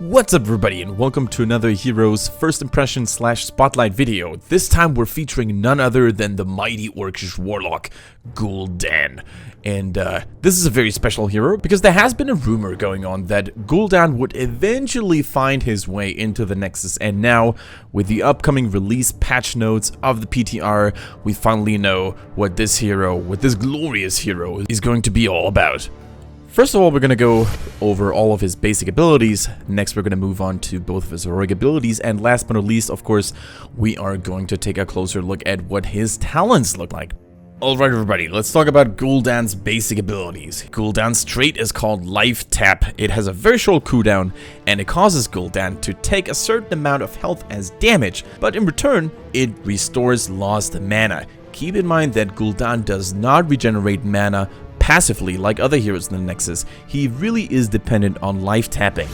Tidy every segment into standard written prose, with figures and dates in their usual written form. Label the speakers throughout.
Speaker 1: What's up everybody, and welcome to another Heroes First Impression / Spotlight video. This time we're featuring none other than the mighty Orcish warlock, Gul'dan. And this is a very special hero because there has been a rumor going on that Gul'dan would eventually find his way into the Nexus, and now with the upcoming release patch notes of the PTR, we finally know what this glorious hero is going to be all about. First of all, we're going to go over all of his basic abilities. Next, we're going to move on to both of his heroic abilities. And last but not least, of course, we are going to take a closer look at what his talents look like. Alright everybody, let's talk about Gul'dan's basic abilities. Gul'dan's trait is called Life Tap. It has a very short cooldown, and it causes Gul'dan to take a certain amount of health as damage, but in return, it restores lost mana. Keep in mind that Gul'dan does not regenerate mana passively like other heroes in the Nexus. He really is dependent on life tapping.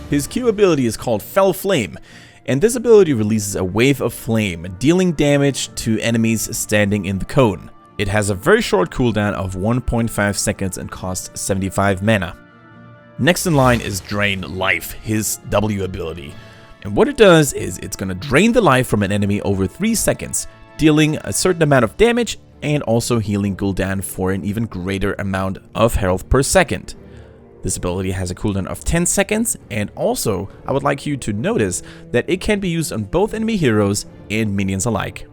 Speaker 1: His Q ability is called Fell Flame, and this ability releases a wave of flame, dealing damage to enemies standing in the cone. It has a very short cooldown of 1.5 seconds and costs 75 mana. Next in line is Drain Life, his W ability. And what it does is it's going to drain the life from an enemy over 3 seconds, dealing a certain amount of damage and also healing Gul'dan for an even greater amount of health per second. This ability has a cooldown of 10 seconds, and also I would like you to notice that it can be used on both enemy heroes and minions alike.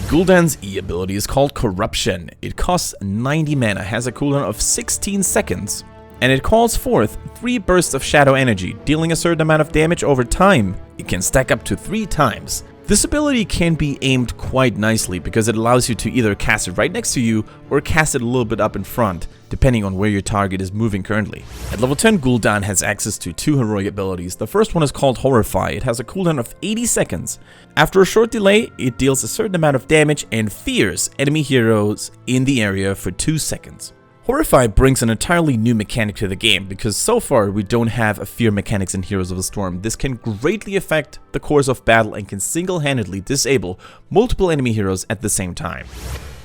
Speaker 1: Gul'dan's E ability is called Corruption. It costs 90 mana, has a cooldown of 16 seconds, and it calls forth 3 bursts of shadow energy, dealing a certain amount of damage over time. It can stack up to 3 times. This ability can be aimed quite nicely because it allows you to either cast it right next to you or cast it a little bit up in front, depending on where your target is moving currently. At level 10, Gul'dan has access to 2 heroic abilities. The first one is called Horrify. It has a cooldown of 80 seconds. After a short delay, it deals a certain amount of damage and fears enemy heroes in the area for 2 seconds. Horrify brings an entirely new mechanic to the game, because so far we don't have a fear mechanics in Heroes of the Storm. This can greatly affect the course of battle and can single-handedly disable multiple enemy heroes at the same time.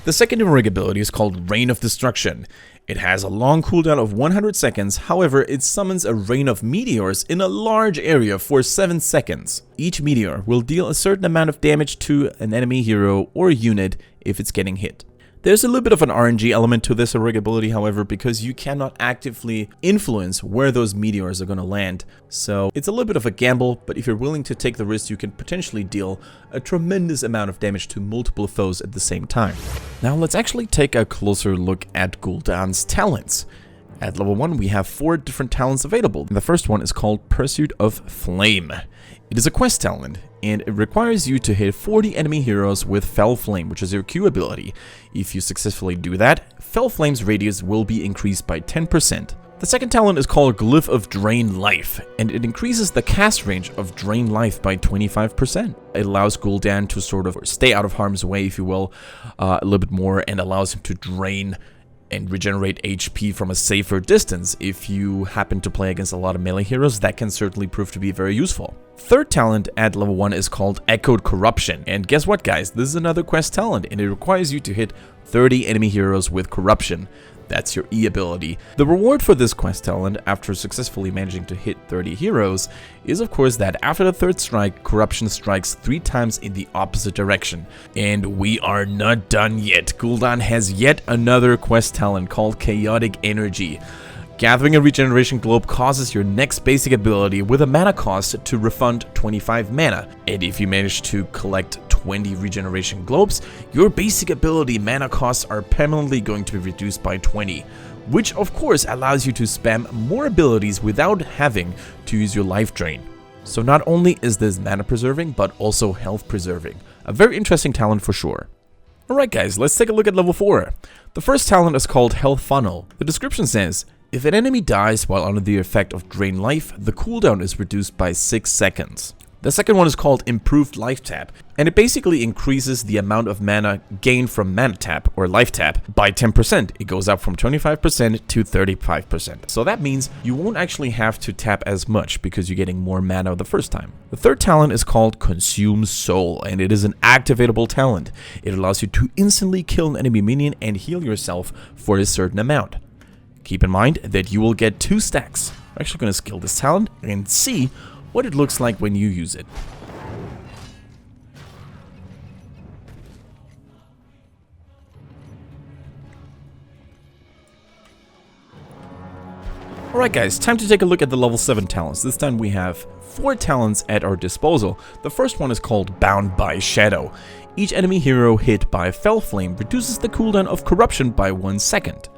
Speaker 1: The second heroic ability is called Rain of Destruction. It has a long cooldown of 100 seconds, however it summons a rain of meteors in a large area for 7 seconds. Each meteor will deal a certain amount of damage to an enemy hero or unit if it's getting hit. There's a little bit of an RNG element to this heroic ability, however, because you cannot actively influence where those meteors are going to land. So it's a little bit of a gamble, but if you're willing to take the risk, you can potentially deal a tremendous amount of damage to multiple foes at the same time. Now let's actually take a closer look at Gul'dan's talents. At level 1, we have 4 different talents available. And the first one is called Pursuit of Flame. It is a quest talent, and it requires you to hit 40 enemy heroes with Fell Flame, which is your Q ability. If you successfully do that, Fell Flame's radius will be increased by 10%. The second talent is called Glyph of Drain Life, and it increases the cast range of Drain Life by 25%. It allows Gul'dan to sort of stay out of harm's way, if you will, a little bit more, and allows him to drain and regenerate HP from a safer distance. If you happen to play against a lot of melee heroes, that can certainly prove to be very useful. Third talent at level 1 is called Echoed Corruption, and guess what guys, this is another quest talent, and it requires you to hit 30 enemy heroes with Corruption. That's your E ability. The reward for this quest talent, after successfully managing to hit 30 heroes, is of course that after the third strike, Corruption strikes 3 times in the opposite direction. And we are not done yet. Gul'dan has yet another quest talent called Chaotic Energy. Gathering a regeneration globe causes your next basic ability with a mana cost to refund 25 mana. And if you manage to collect 20 regeneration globes, your basic ability mana costs are permanently going to be reduced by 20, which of course allows you to spam more abilities without having to use your life drain. So not only is this mana preserving, but also health preserving. A very interesting talent for sure. Alright guys, let's take a look at level 4. The first talent is called Health Funnel. The description says, if an enemy dies while under the effect of Drain Life, the cooldown is reduced by 6 seconds. The second one is called Improved Life Tap, and it basically increases the amount of mana gained from Mana Tap or Life Tap by 10%. It goes up from 25% to 35%. So that means you won't actually have to tap as much because you're getting more mana the first time. The third talent is called Consume Soul, and it is an activatable talent. It allows you to instantly kill an enemy minion and heal yourself for a certain amount. Keep in mind that you will get 2 stacks. We're actually going to skill this talent and see what it looks like when you use it. Alright guys, time to take a look at the level 7 talents. This time we have 4 talents at our disposal. The first one is called Bound by Shadow. Each enemy hero hit by a Fell Flame reduces the cooldown of Corruption by 1 second.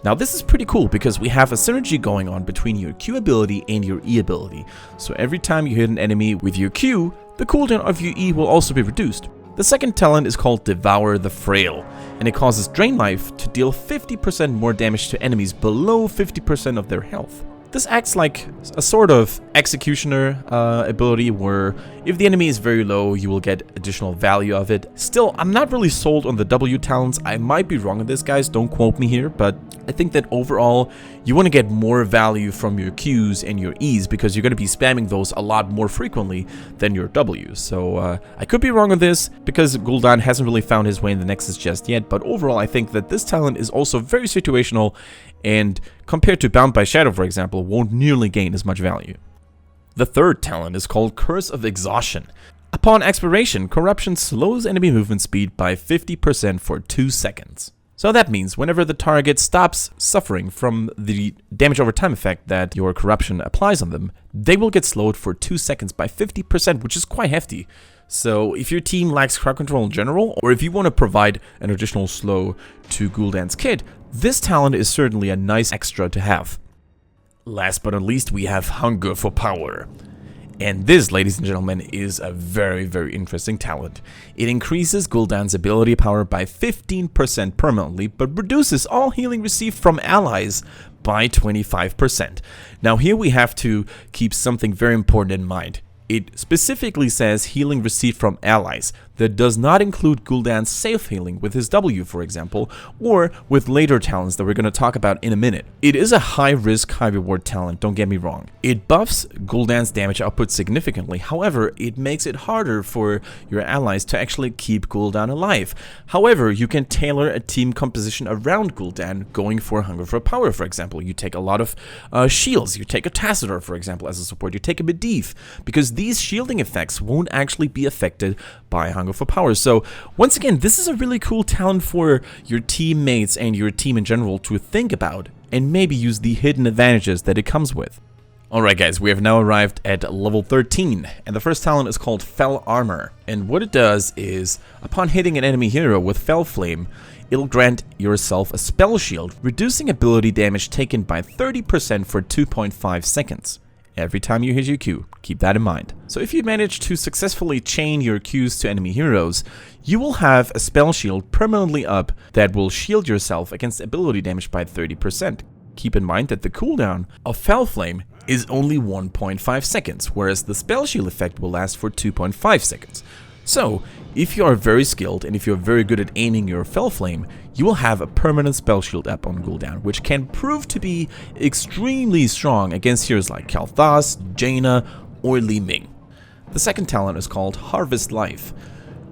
Speaker 1: Now this is pretty cool because we have a synergy going on between your Q ability and your E ability. So every time you hit an enemy with your Q, the cooldown of your E will also be reduced. The second talent is called Devour the Frail, and it causes Drain Life to deal 50% more damage to enemies below 50% of their health. This acts like a sort of executioner ability where if the enemy is very low, you will get additional value of it. Still, I'm not really sold on the W talents. I might be wrong on this, guys, don't quote me here, but I think that overall you want to get more value from your Qs and your Es because you're going to be spamming those a lot more frequently than your Ws. So I could be wrong on this because Gul'dan hasn't really found his way in the Nexus just yet, but overall I think that this talent is also very situational and compared to Bound by Shadow, for example, won't nearly gain as much value. The third talent is called Curse of Exhaustion. Upon expiration, Corruption slows enemy movement speed by 50% for 2 seconds. So that means whenever the target stops suffering from the damage over time effect that your Corruption applies on them, they will get slowed for 2 seconds by 50%, which is quite hefty. So if your team lacks crowd control in general, or if you want to provide an additional slow to Gul'dan's kit, this talent is certainly a nice extra to have. Last but not least, we have Hunger for Power. And this, ladies and gentlemen, is a very, very interesting talent. It increases Gul'dan's ability power by 15% permanently, but reduces all healing received from allies by 25%. Now here we have to keep something very important in mind. It specifically says healing received from allies. That does not include Gul'dan's safe healing with his W, for example, or with later talents that we're going to talk about in a minute. It is a high-risk, high-reward talent, don't get me wrong. It buffs Gul'dan's damage output significantly, however, it makes it harder for your allies to actually keep Gul'dan alive. However, you can tailor a team composition around Gul'dan, going for Hunger for Power, for example. You take a lot of shields, you take a Tassadar, for example, as a support, you take a Medivh, because these shielding effects won't actually be affected by Hunger for Power. So once again, this is a really cool talent for your teammates and your team in general to think about and maybe use the hidden advantages that it comes with. Alright guys, we have now arrived at level 13, and the first talent is called Fell Armor. And what it does is, upon hitting an enemy hero with Fell Flame, it'll grant yourself a spell shield, reducing ability damage taken by 30% for 2.5 seconds. Every time you hit your Q, keep that in mind. So if you manage to successfully chain your Qs to enemy heroes, you will have a spell shield permanently up that will shield yourself against ability damage by 30%. Keep in mind that the cooldown of Fell Flame is only 1.5 seconds, whereas the spell shield effect will last for 2.5 seconds. So, if you are very skilled and if you're very good at aiming your Fell Flame, you will have a permanent spell shield up on Gul'dan, which can prove to be extremely strong against heroes like Kal'thas, Jaina, or Li Ming. The second talent is called Harvest Life.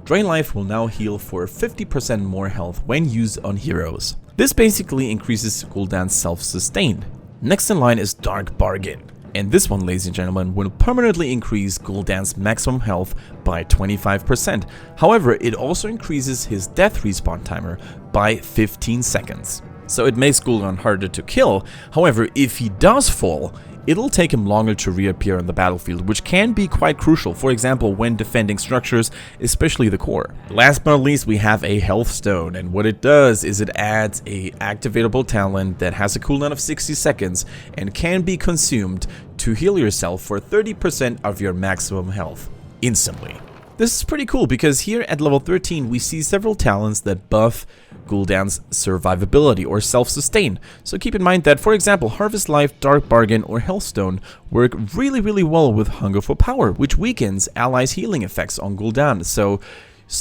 Speaker 1: Drain Life will now heal for 50% more health when used on heroes. This basically increases Gul'dan's self-sustain. Next in line is Dark Bargain. And this one, ladies and gentlemen, will permanently increase Gul'dan's maximum health by 25%. However, it also increases his death respawn timer by 15 seconds. So it makes Gul'dan harder to kill. However, if he does fall, it'll take him longer to reappear on the battlefield, which can be quite crucial, for example, when defending structures, especially the core. Last but not least, we have a Health Stone, and what it does is it adds a activatable talent that has a cooldown of 60 seconds and can be consumed to heal yourself for 30% of your maximum health instantly. This is pretty cool because here at level 13 we see several talents that buff Gul'dan's survivability or self-sustain. So keep in mind that, for example, Harvest Life, Dark Bargain, or Healthstone work really well with Hunger for Power, which weakens allies' healing effects on Gul'dan. So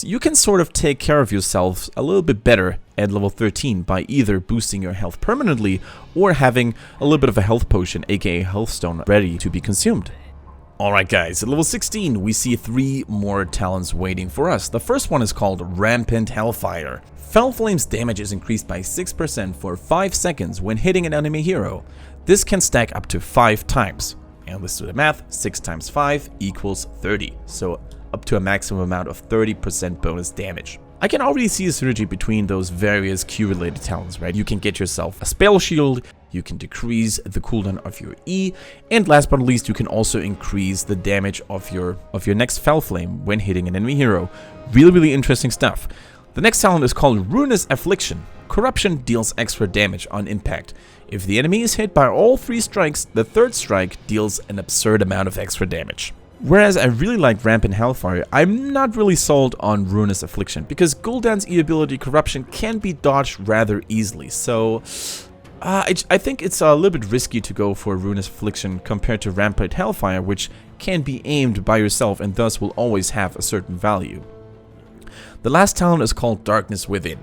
Speaker 1: you can sort of take care of yourself a little bit better at level 13 by either boosting your health permanently or having a little bit of a health potion, aka Healthstone, ready to be consumed. Alright guys, at level 16 we see 3 more talents waiting for us. The first one is called Rampant Hellfire. Fell Flame's damage is increased by 6% for 5 seconds when hitting an enemy hero. This can stack up to 5 times. And let's do the math. 6 times 5 equals 30. So up to a maximum amount of 30% bonus damage. I can already see a synergy between those various Q-related talents, right? You can get yourself a spell shield, you can decrease the cooldown of your E, and last but not least, you can also increase the damage of your next Fel Flame when hitting an enemy hero. Really interesting stuff. The next talent is called Ruinous Affliction. Corruption deals extra damage on impact. If the enemy is hit by all 3 strikes, the 3rd strike deals an absurd amount of extra damage. Whereas I really like Rampant Hellfire, I'm not really sold on Ruinous Affliction, because Gul'dan's E ability Corruption can be dodged rather easily, so I think it's a little bit risky to go for Ruinous Affliction compared to Rampant Hellfire, which can be aimed by yourself and thus will always have a certain value. The last talent is called Darkness Within.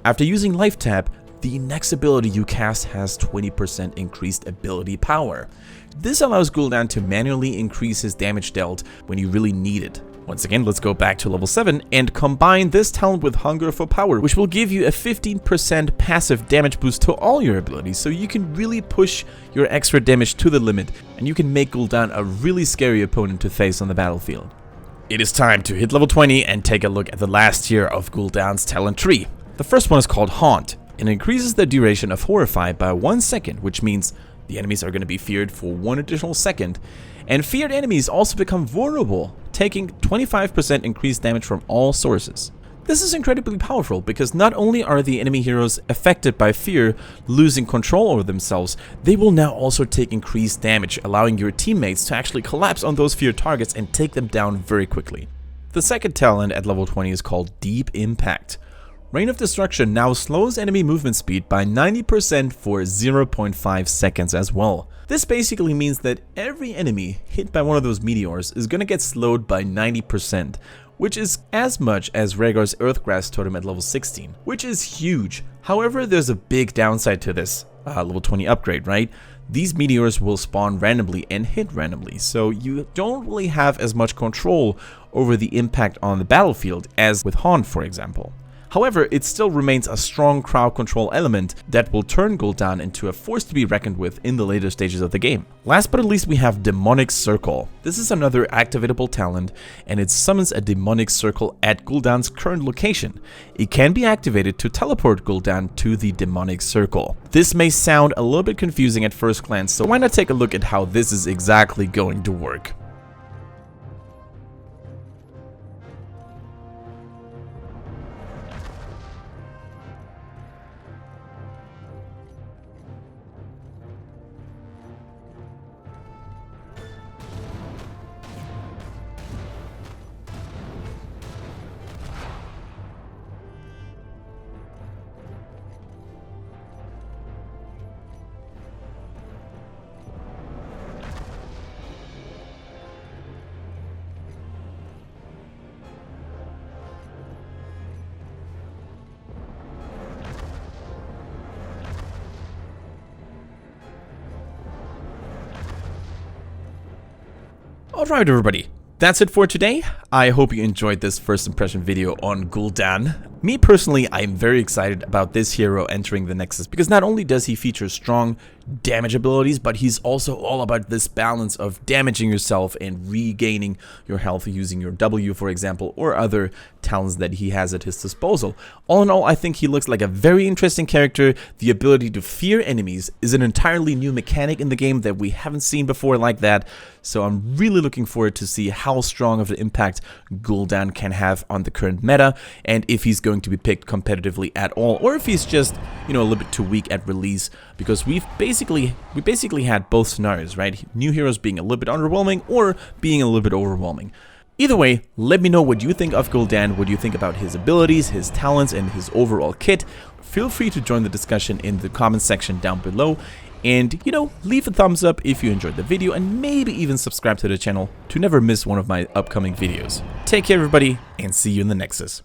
Speaker 1: After using Life Tap, the next ability you cast has 20% increased ability power. This allows Gul'dan to manually increase his damage dealt when you really need it. Once again, let's go back to level 7 and combine this talent with Hunger for Power, which will give you a 15% passive damage boost to all your abilities, so you can really push your extra damage to the limit, and you can make Gul'dan a really scary opponent to face on the battlefield. It is time to hit level 20 and take a look at the last tier of Gul'dan's talent tree. The first one is called Haunt. It increases the duration of Horrify by 1 second, which means the enemies are going to be feared for 1 additional second, and feared enemies also become vulnerable, taking 25% increased damage from all sources. This is incredibly powerful because not only are the enemy heroes affected by fear losing control over themselves, they will now also take increased damage, allowing your teammates to actually collapse on those feared targets and take them down very quickly. The second talent at level 20 is called Deep Impact. Reign of Destruction now slows enemy movement speed by 90% for 0.5 seconds as well. This basically means that every enemy hit by one of those meteors is gonna get slowed by 90%, which is as much as Rhaegar's Earthgrass totem at level 16, which is huge. However, there's a big downside to this level 20 upgrade, right? These meteors will spawn randomly and hit randomly, so you don't really have as much control over the impact on the battlefield as with Haunt, for example. However, it still remains a strong crowd control element that will turn Gul'dan into a force to be reckoned with in the later stages of the game. Last but not least, we have Demonic Circle. This is another activatable talent, and it summons a demonic circle at Gul'dan's current location. It can be activated to teleport Gul'dan to the demonic circle. This may sound a little bit confusing at first glance, so why not take a look at how this is exactly going to work. Alright everybody, that's it for today. I hope you enjoyed this first impression video on Gul'dan. Me personally, I'm very excited about this hero entering the Nexus because not only does he feature strong damage abilities, but he's also all about this balance of damaging yourself and regaining your health using your W, for example, or other talents that he has at his disposal. All in all, I think he looks like a very interesting character. The ability to fear enemies is an entirely new mechanic in the game that we haven't seen before like that, so I'm really looking forward to see how strong of an impact Gul'dan can have on the current meta, and if he's going to be picked competitively at all, or if he's just, you know, a little bit too weak at release, because we basically had both scenarios, right? New heroes being a little bit underwhelming or being a little bit overwhelming. Either way, let me know what you think of Gul'dan, what you think about his abilities, his talents, and his overall kit. Feel free to join the discussion in the comment section down below, and, you know, leave a thumbs up if you enjoyed the video, and maybe even subscribe to the channel to never miss one of my upcoming videos. Take care everybody, and see you in the Nexus.